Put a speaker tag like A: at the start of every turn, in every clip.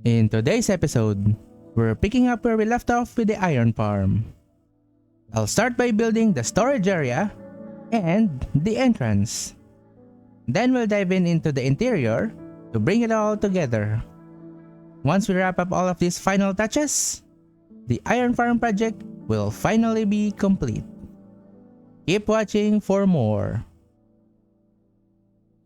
A: In today's episode, we're picking up where we left off with the iron farm. I'll start by building the storage area and the entrance. Then we'll dive into the interior to bring it all together. Once we wrap up all of these final touches, the iron farm project will finally be complete. Keep watching for more.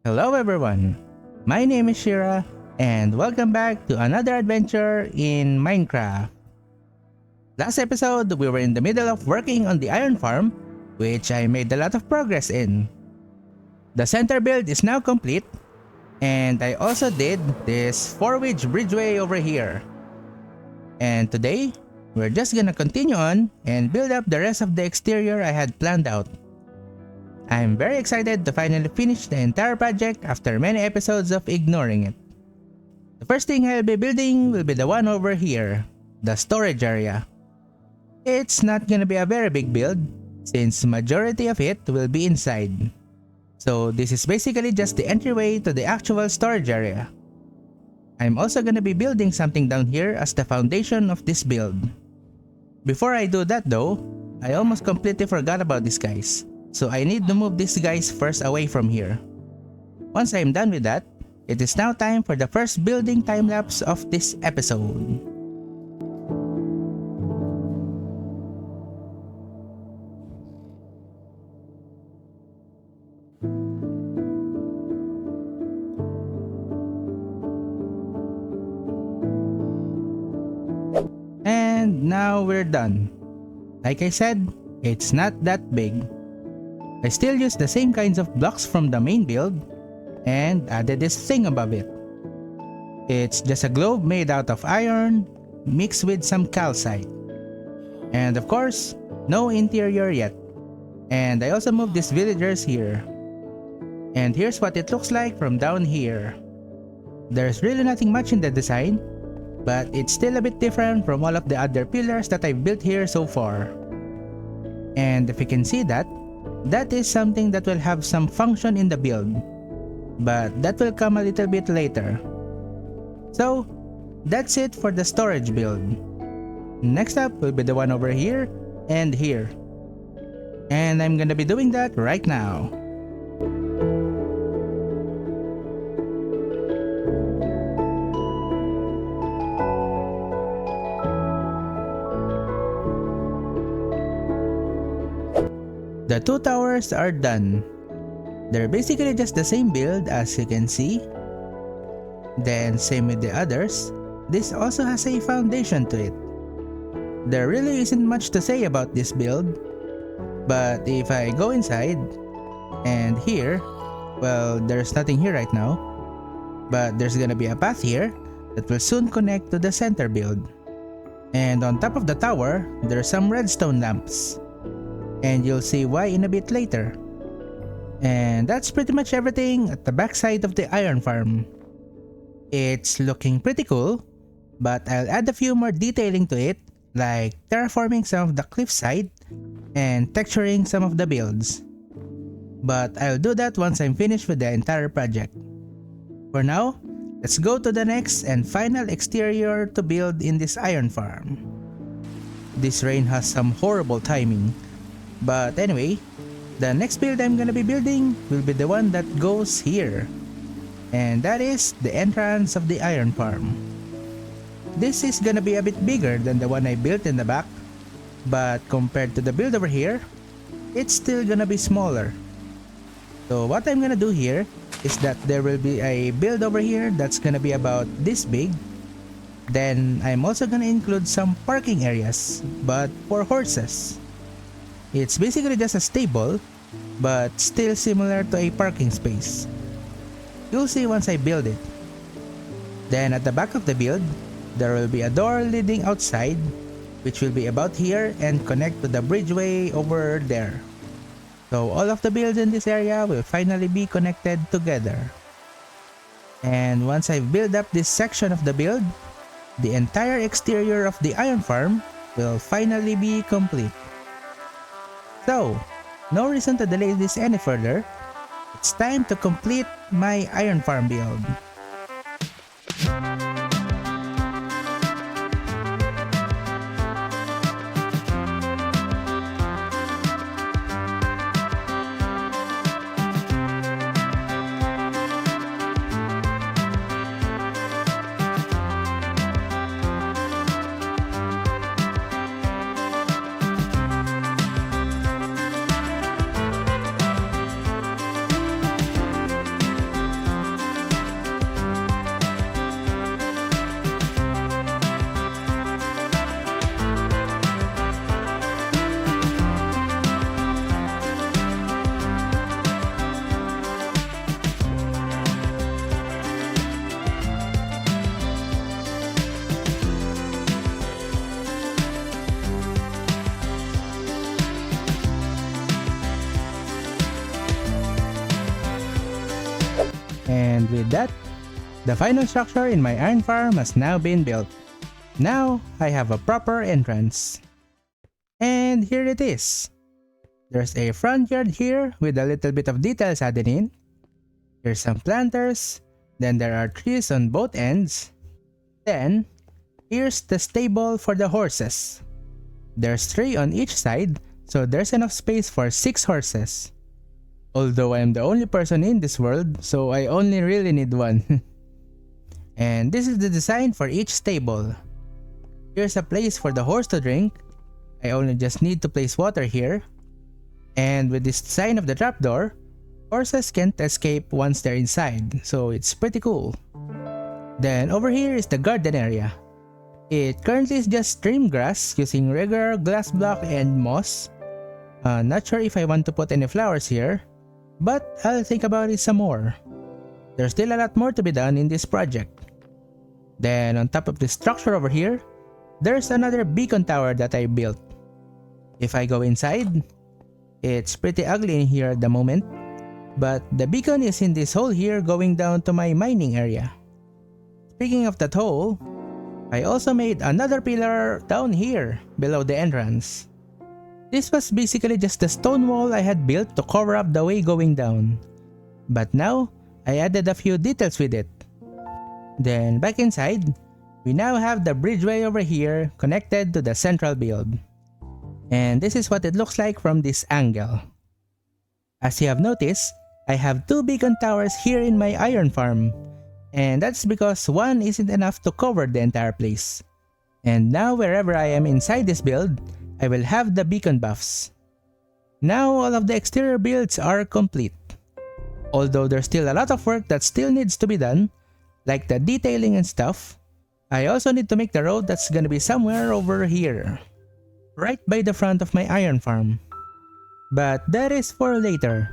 A: Hello everyone, my name is Shira and welcome back to another adventure in Minecraft. Last episode, we were in the middle of working on the iron farm, which I made a lot of progress in. The center build is now complete, and I also did this 4-wedge bridgeway over here. And today, we're just gonna continue on and build up the rest of the exterior I had planned out. I'm very excited to finally finish the entire project after many episodes of ignoring it. The first thing I'll be building will be the one over here, the storage area. It's not gonna be a very big build, since majority of it will be inside. So this is basically just the entryway to the actual storage area. I'm also gonna be building something down here as the foundation of this build. Before I do that though, I almost completely forgot about these guys. So I need to move these guys first away from here. Once I'm done with that, it is now time for the first building time-lapse of this episode. And now we're done. Like I said, it's not that big. I still use the same kinds of blocks from the main build and added this thing above it. It's just a globe made out of iron mixed with some calcite. And of course, no interior yet. And I also moved these villagers here. And here's what it looks like from down here. There's really nothing much in the design, but it's still a bit different from all of the other pillars that I've built here so far. And if you can see that, that is something that will have some function in the build, but that will come a little bit later. So that's it for the storage build. Next up will be the one over here and here. And I'm gonna be doing that right now. The two towers are done. They're basically just the same build as you can see. Then same with the others, this also has a foundation to it. There really isn't much to say about this build, but if I go inside, and here, well, there's nothing here right now, but there's gonna be a path here that will soon connect to the center build. And on top of the tower, there's some redstone lamps. And you'll see why in a bit later. And that's pretty much everything at the backside of the iron farm. It's looking pretty cool, but I'll add a few more detailing to it, like terraforming some of the cliffside and texturing some of the builds. But I'll do that once I'm finished with the entire project. For now, let's go to the next and final exterior to build in this iron farm. This rain has some horrible timing. But anyway, the next build I'm gonna be building will be the one that goes here. And that is the entrance of the iron farm. This is gonna be a bit bigger than the one I built in the back, but compared to the build over here, it's still gonna be smaller. So what I'm gonna do here is that there will be a build over here that's gonna be about this big. Then I'm also gonna include some parking areas, but for horses. It's basically just a stable, but still similar to a parking space. You'll see once I build it. Then at the back of the build, there will be a door leading outside, which will be about here and connect to the bridgeway over there. So all of the builds in this area will finally be connected together. And once I've built up this section of the build, the entire exterior of the iron farm will finally be complete. So, no reason to delay this any further. It's time to complete my iron farm build. And with that, the final structure in my iron farm has now been built. Now, I have a proper entrance. And here it is. There's a front yard here with a little bit of details added in. Here's some planters. Then there are trees on both ends. Then, here's the stable for the horses. There's 3 on each side, so there's enough space for 6 horses. Although I am the only person in this world, so I only really need 1. And this is the design for each stable. Here's a place for the horse to drink. I only just need to place water here. And with this design of the trapdoor, horses can't escape once they're inside, so it's pretty cool. Then over here is the garden area. It currently is just trimmed grass using regular glass block and moss. Not sure if I want to put any flowers here, but I'll think about it some more. There's still a lot more to be done in this project. Then on top of this structure over here, there's another beacon tower that I built. If I go inside, it's pretty ugly in here at the moment, but the beacon is in this hole here going down to my mining area. Speaking of that hole, I also made another pillar down here below the entrance. This was basically just the stone wall I had built to cover up the way going down, but now I added a few details with it. Then back inside, we now have the bridgeway over here connected to the central build. And this is what it looks like from this angle. As you have noticed, I have 2 beacon towers here in my iron farm, and that's because 1 isn't enough to cover the entire place. And now wherever I am inside this build, I will have the beacon buffs. Now all of the exterior builds are complete. Although there's still a lot of work that still needs to be done, like the detailing and stuff, I also need to make the road that's gonna be somewhere over here, right by the front of my iron farm. But that is for later.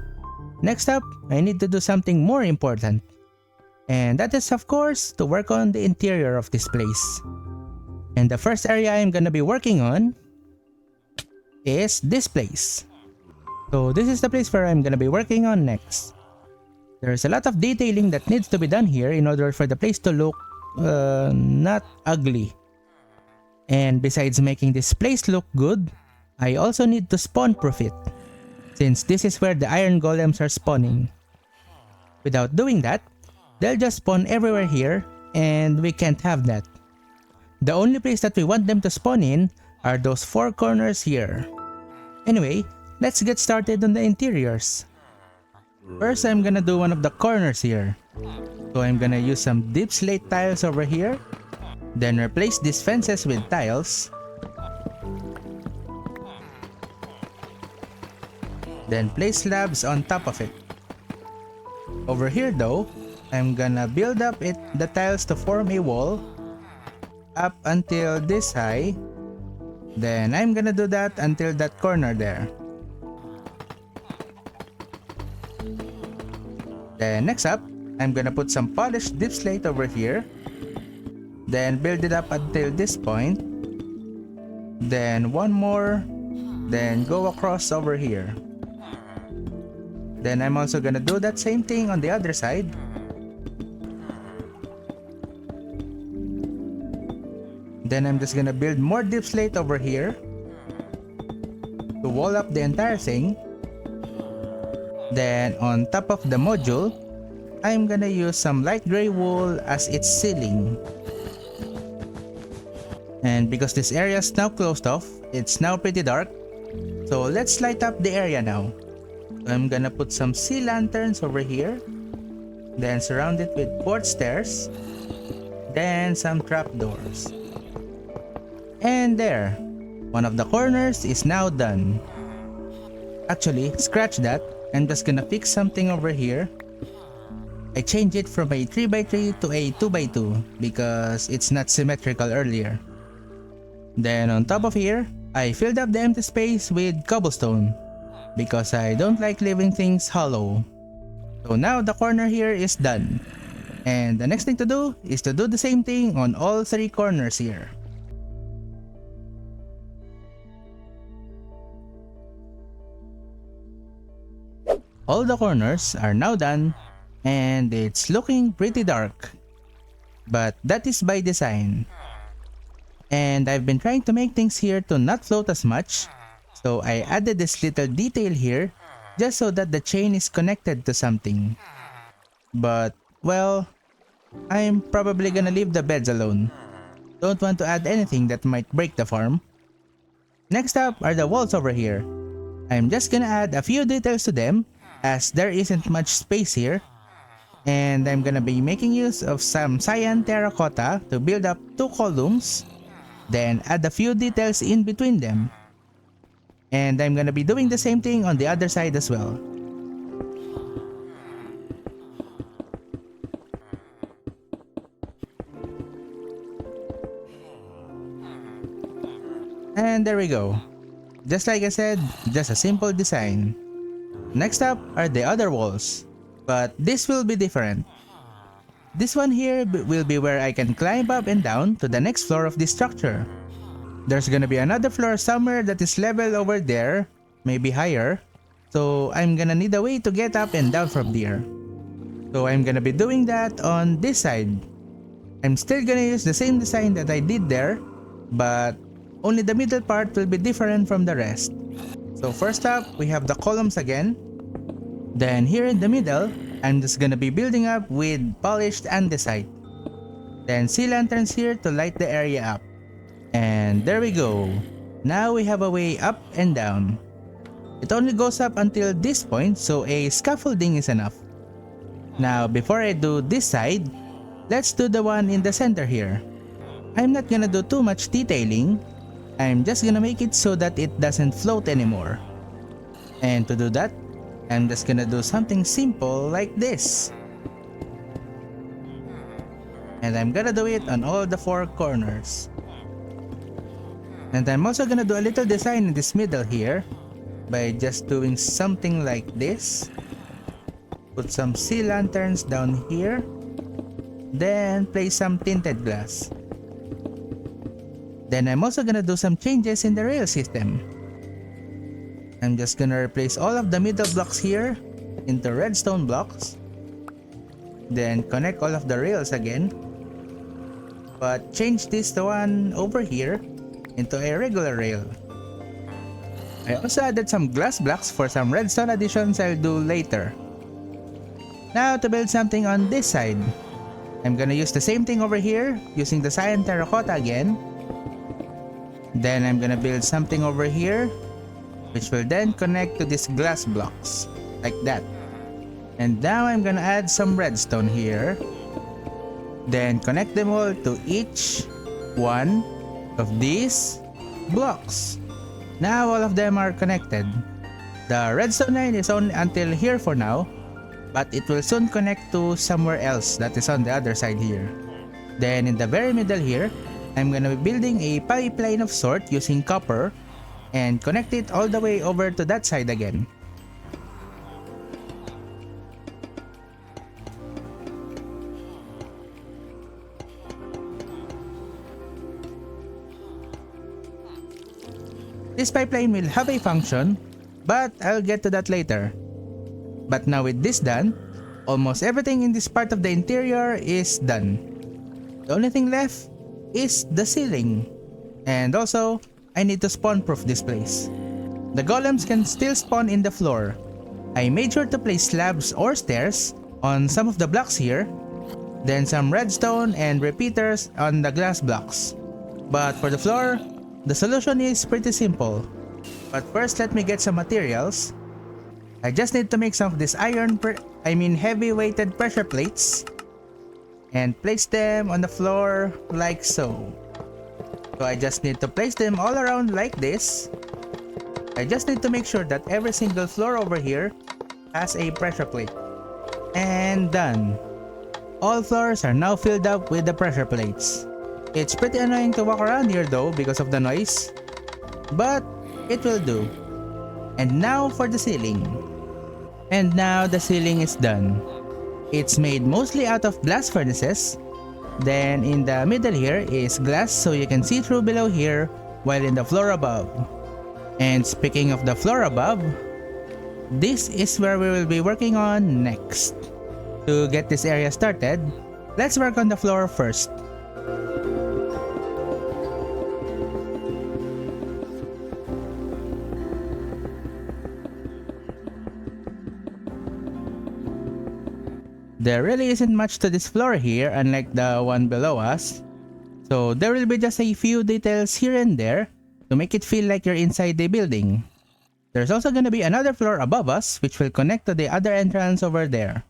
A: Next up, I need to do something more important. And that is of course to work on the interior of this place. And the first area I'm gonna be working on is this place. So this is the place where I'm gonna be working on next. There's a lot of detailing that needs to be done here in order for the place to look not ugly. And besides making this place look good, I also need to spawn proof it, since this is where the iron golems are spawning. Without doing that, they'll just spawn everywhere here, and we can't have that. The only place that we want them to spawn in are those 4 corners here. Anyway, let's get started on the interiors. First, I'm gonna do one of the corners here. So I'm gonna use some deep slate tiles over here, then replace these fences with tiles, then place slabs on top of it. Over here though, I'm gonna build up the tiles to form a wall up until this high. Then I'm gonna do that until that corner there. Then next up, I'm gonna put some polished deep slate over here. Then build it up until this point. Then one more. Then go across over here. Then I'm also gonna do that same thing on the other side. Then I'm just gonna build more deep slate over here to wall up the entire thing. Then on top of the module, I'm gonna use some light gray wool as its ceiling. And because this area is now closed off, it's now pretty dark. So let's light up the area now. I'm gonna put some sea lanterns over here. Then surround it with quartz stairs. Then some trapdoors. And there, one of the corners is now done. Actually, scratch that. I'm just gonna fix something over here. I changed it from a 3x3 to a 2x2 because it's not symmetrical earlier. Then on top of here, I filled up the empty space with cobblestone because I don't like leaving things hollow. So now the corner here is done. And the next thing to do is to do the same thing on all 3 corners here. All the corners are now done, and it's looking pretty dark. But that is by design. And I've been trying to make things here to not float as much, so I added this little detail here just so that the chain is connected to something. But, well, I'm probably gonna leave the beds alone. Don't want to add anything that might break the farm. Next up are the walls over here. I'm just gonna add a few details to them as there isn't much space here. And I'm gonna be making use of some cyan terracotta to build up 2 columns, then add a few details in between them. And I'm gonna be doing the same thing on the other side as well. And there we go. Just like I said, just a simple design. Next up are the other walls, but this will be different. This one here will be where I can climb up and down to the next floor of this structure. There's gonna be another floor somewhere that is level over there, maybe higher, so I'm gonna need a way to get up and down from there. So I'm gonna be doing that on this side. I'm still gonna use the same design that I did there, but only the middle part will be different from the rest. So first up, we have the columns again. Then here in the middle, I'm just gonna be building up with polished andesite. Then sea lanterns here to light the area up. And there we go. Now we have a way up and down. It only goes up until this point, so a scaffolding is enough. Now before I do this side, let's do the one in the center here. I'm not gonna do too much detailing. I'm just gonna make it so that it doesn't float anymore. And to do that, I'm just gonna do something simple like this. And I'm gonna do it on all the 4 corners. And I'm also gonna do a little design in this middle here by just doing something like this. Put some sea lanterns down here. Then place some tinted glass. Then I'm also gonna do some changes in the rail system. I'm just gonna replace all of the middle blocks here into redstone blocks. Then connect all of the rails again. But change this one over here into a regular rail. I also added some glass blocks for some redstone additions I'll do later. Now to build something on this side. I'm gonna use the same thing over here using the cyan terracotta again. Then I'm gonna build something over here, which will then connect to these glass blocks, like that. And now I'm gonna add some redstone here. Then connect them all to each one of these blocks. Now all of them are connected. The redstone line is only until here for now, but it will soon connect to somewhere else that is on the other side here. Then in the very middle here, I'm gonna be building a pipeline of sort using copper and connect it all the way over to that side again. This pipeline will have a function, but I'll get to that later. But now with this done, almost everything in this part of the interior is done. The only thing left is the ceiling. And also, I need to spawn proof this place. The golems can still spawn in the floor. I made sure to place slabs or stairs on some of the blocks here, then some redstone and repeaters on the glass blocks. But for the floor, the solution is pretty simple. But first, let me get some materials. I just need to make some of these heavy weighted pressure plates and place them on the floor like so. So I just need to place them all around like this. I just need to make sure that every single floor over here has a pressure plate. And done. All floors are now filled up with the pressure plates. It's pretty annoying to walk around here though because of the noise, but it will do. And now for the ceiling. And now the ceiling is done. It's made mostly out of blast furnaces. Then in the middle here is glass so you can see through below here, while in the floor above. And speaking of the floor above, this is where we will be working on next. To get this area started, let's work on the floor first. There really isn't much to this floor here, unlike the one below us. So there will be just a few details here and there to make it feel like you're inside the building. There's also gonna be another floor above us which will connect to the other entrance over there.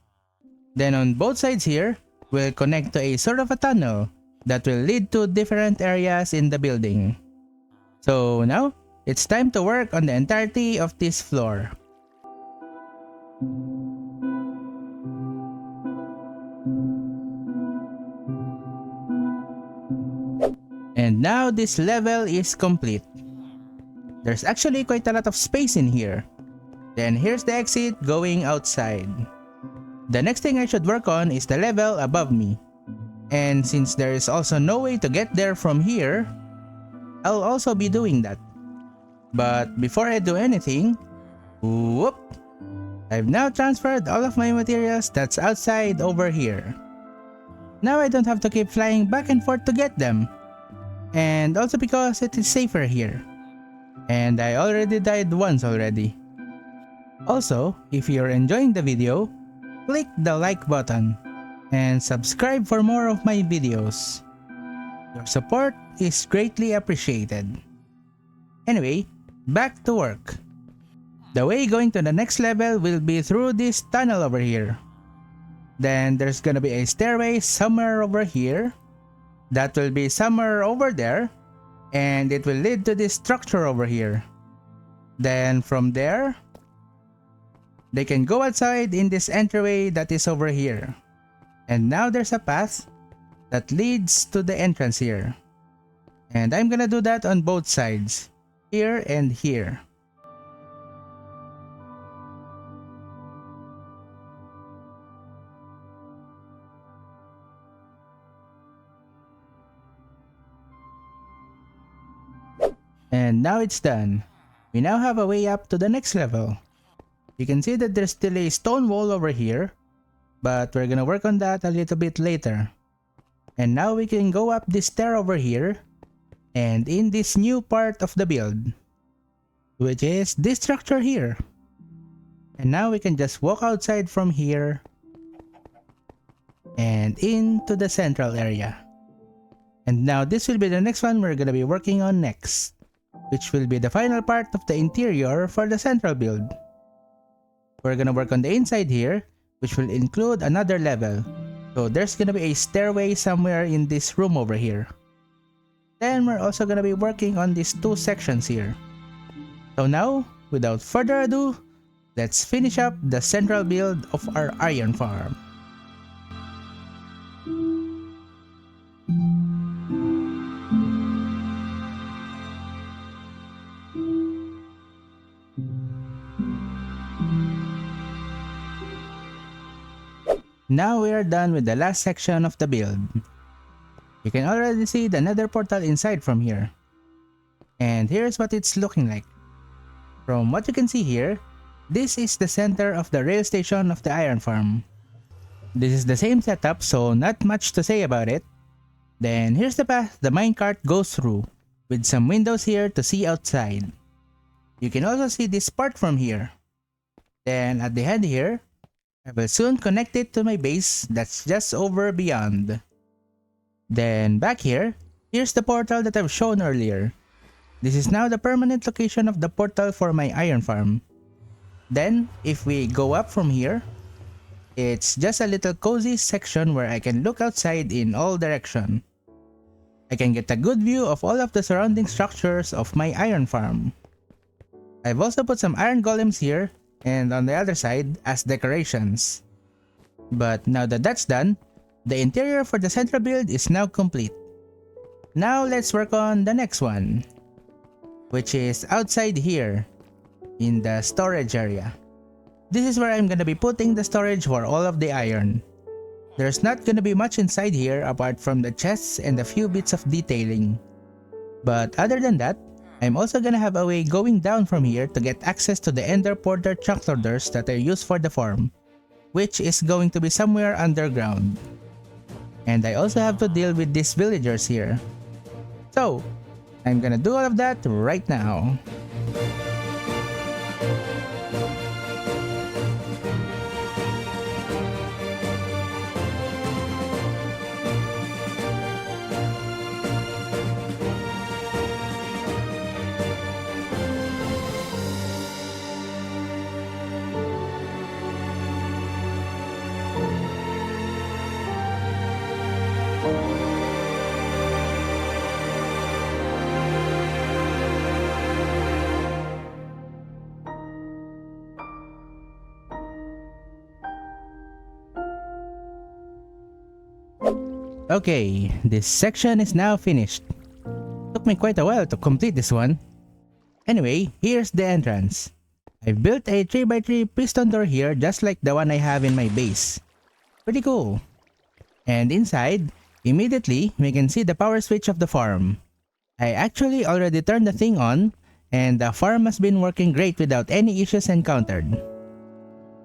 A: Then on both sides here, we'll connect to a sort of a tunnel that will lead to different areas in the building. So now, it's time to work on the entirety of this floor. And now this level is complete. There's actually quite a lot of space in here. Then here's the exit going outside. The next thing I should work on is the level above me. And since there is also no way to get there from here, I'll also be doing that. But before I do anything, whoop! I've now transferred all of my materials that's outside over here. Now I don't have to keep flying back and forth to get them. And also because it is safer here. And I already died once already. Also, if you're enjoying the video, click the like button and subscribe for more of my videos. Your support is greatly appreciated. Anyway, back to work. The way going to the next level will be through this tunnel over here. Then there's gonna be a stairway somewhere over here. That will be somewhere over there. And it will lead to this structure over here. Then from there, they can go outside in this entryway that is over here. And now there's a path that leads to the entrance here. And I'm gonna do that on both sides, here and here. And now it's done. We now have a way up to the next level. You can see that there's still a stone wall over here, but we're gonna work on that a little bit later. And now we can go up this stair over here, and in this new part of the build, which is this structure here. And now we can just walk outside from here, and into the central area. And now this will be the next one we're gonna be working on next, which will be the final part of the interior for the central build. We're gonna work on the inside here, which will include another level. So there's gonna be a stairway somewhere in this room over here. Then we're also gonna be working on these two sections here. So now, without further ado, let's finish up the central build of our iron farm. Now we are done with the last section of the build. You can already see the nether portal inside from here. And here's what it's looking like. From what you can see here, this is the center of the rail station of the iron farm. This is the same setup, so not much to say about it. Then here's the path the minecart goes through, with some windows here to see outside. You can also see this part from here. Then at the end here, I will soon connect it to my base that's just over beyond. Then back here, here's the portal that I've shown earlier. This is now the permanent location of the portal for my iron farm. Then, if we go up from here, it's just a little cozy section where I can look outside in all directions. I can get a good view of all of the surrounding structures of my iron farm. I've also put some iron golems here and on the other side as decorations. But now that that's done, the interior for the central build is now complete. Now let's work on the next one, which is outside here in the storage area. This is where I'm gonna be putting the storage for all of the iron. There's not gonna be much inside here apart from the chests and a few bits of detailing. But other than that, I'm also gonna have a way going down from here to get access to the ender porter trapdoors that are used for the farm. which is going to be somewhere underground. And I also have to deal with these villagers here. So, I'm gonna do all of that right now. Okay, this section is now finished. Took me quite a while to complete this one. Anyway, here's the entrance. I've built a 3x3 piston door here just like the one I have in my base. Pretty cool. And inside, immediately we can see the power switch of the farm. I actually already turned the thing on, and the farm has been working great without any issues encountered.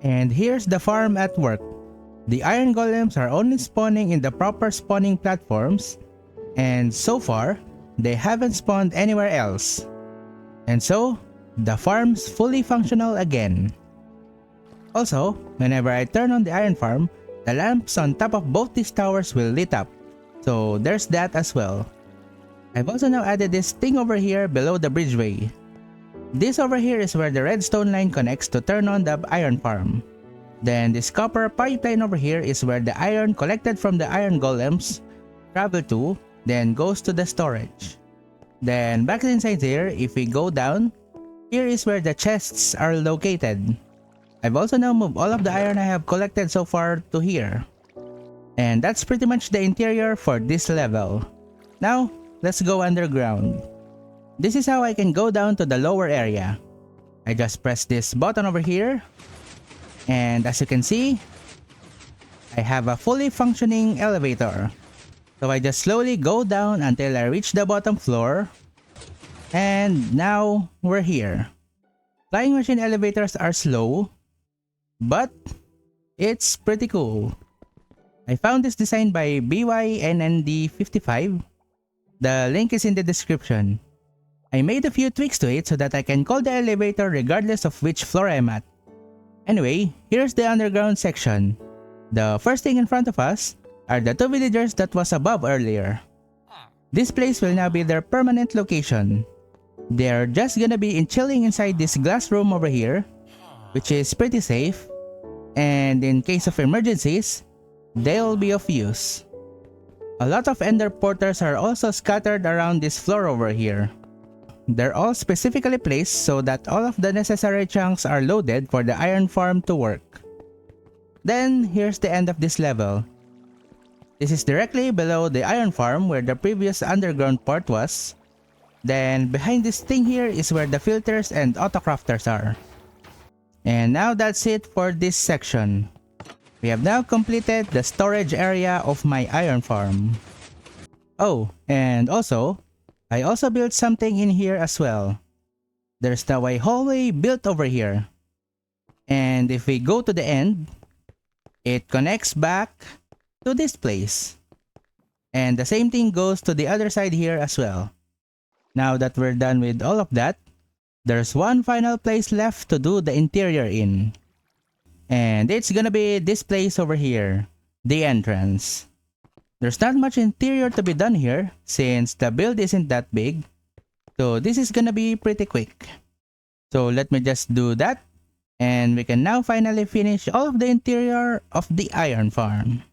A: And here's the farm at work. The iron golems are only spawning in the proper spawning platforms, and so far, they haven't spawned anywhere else. And so, the farm's fully functional again. Also, whenever I turn on the iron farm, the lamps on top of both these towers will lit up. So there's that as well. I've also now added this thing over here below the bridgeway. This over here is where the redstone line connects to turn on the iron farm. Then this copper pipeline over here is where the iron collected from the iron golems travel to, then goes to the storage. Then back inside here, if we go down, here is where the chests are located. I've also now moved all of the iron I have collected so far to here. And that's pretty much the interior for this level. Now, let's go underground. This is how I can go down to the lower area. I just press this button over here. And as you can see, I have a fully functioning elevator. So I just slowly go down until I reach the bottom floor. And now we're here. Flying machine elevators are slow, but it's pretty cool. I found this design by BYNND55. The link is in the description. I made a few tweaks to it so that I can call the elevator regardless of which floor I'm at. Anyway, here's the underground section. The first thing in front of us are the two villagers that was above earlier. This place will now be their permanent location. They're just gonna be chilling inside this glass room over here, which is pretty safe, and in case of emergencies, they'll be of use. A lot of ender porters are also scattered around this floor over here. They're all specifically placed so that all of the necessary chunks are loaded for the iron farm to work. Then, here's the end of this level. This is directly below the iron farm where the previous underground part was. Then, behind this thing here is where the filters and autocrafters are. And now that's it for this section. We have now completed the storage area of my iron farm. Oh, and also, I also built something in here as well. There's now a hallway built over here. And if we go to the end, it connects back to this place. And the same thing goes to the other side here as well. Now that we're done with all of that, there's one final place left to do the interior in. And it's gonna be this place over here, the entrance. There's not much interior to be done here since the build isn't that big. So this is gonna be pretty quick. So let me just do that. And we can now finally finish all of the interior of the iron farm.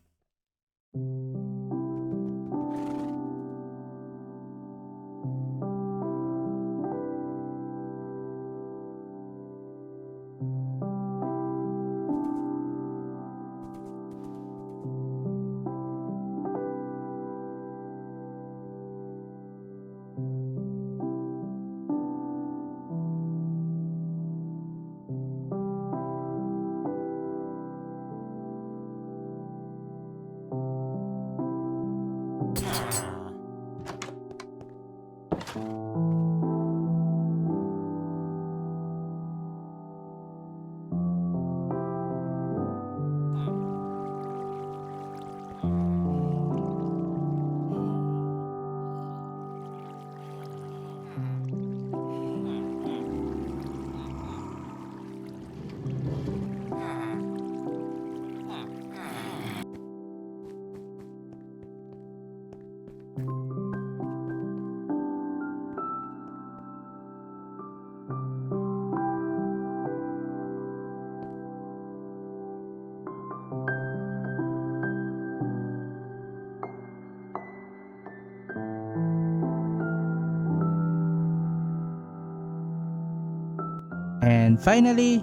A: And finally,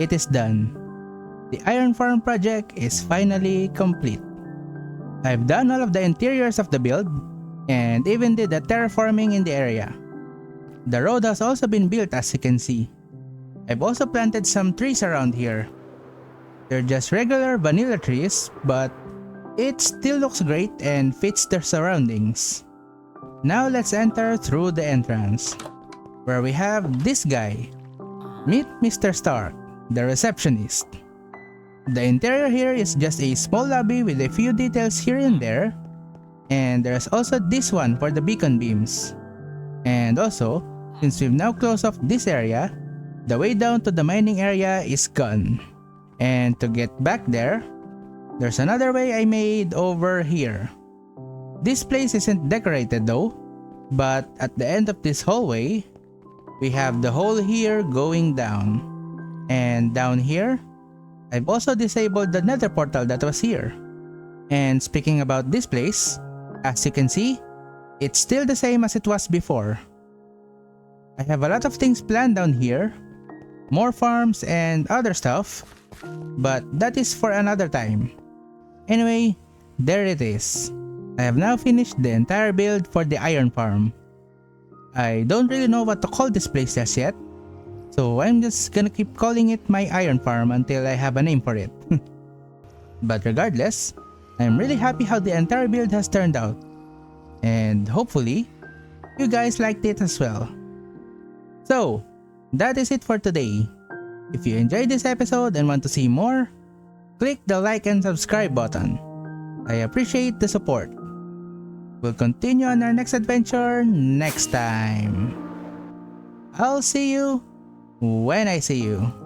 A: it is done. The iron farm project is finally complete. I've done all of the interiors of the build and even did the terraforming in the area. The road has also been built, as you can see. I've also planted some trees around here. They're just regular vanilla trees, but it still looks great and fits their surroundings. Now let's enter through the entrance, where we have this guy. Meet Mr. Stark, the receptionist. The interior here is just a small lobby with a few details here and there, and there's also this one for the beacon beams. And also, since we've now closed off this area, the way down to the mining area is gone. And to get back there, there's another way I made over here. This place isn't decorated though, but at the end of this hallway, we have the hole here going down. And down here, I've also disabled the nether portal that was here. And speaking about this place, as you can see, it's still the same as it was before. I have a lot of things planned down here, more farms and other stuff, but that is for another time. Anyway, there it is. I have now finished the entire build for the iron farm. I don't really know what to call this place just yet, so I'm just gonna keep calling it my iron farm until I have a name for it. But regardless, I'm really happy how the entire build has turned out, and hopefully, you guys liked it as well. So, that is it for today. If you enjoyed this episode and want to see more, click the like and subscribe button. I appreciate the support. We'll continue on our next adventure next time. I'll see you when I see you.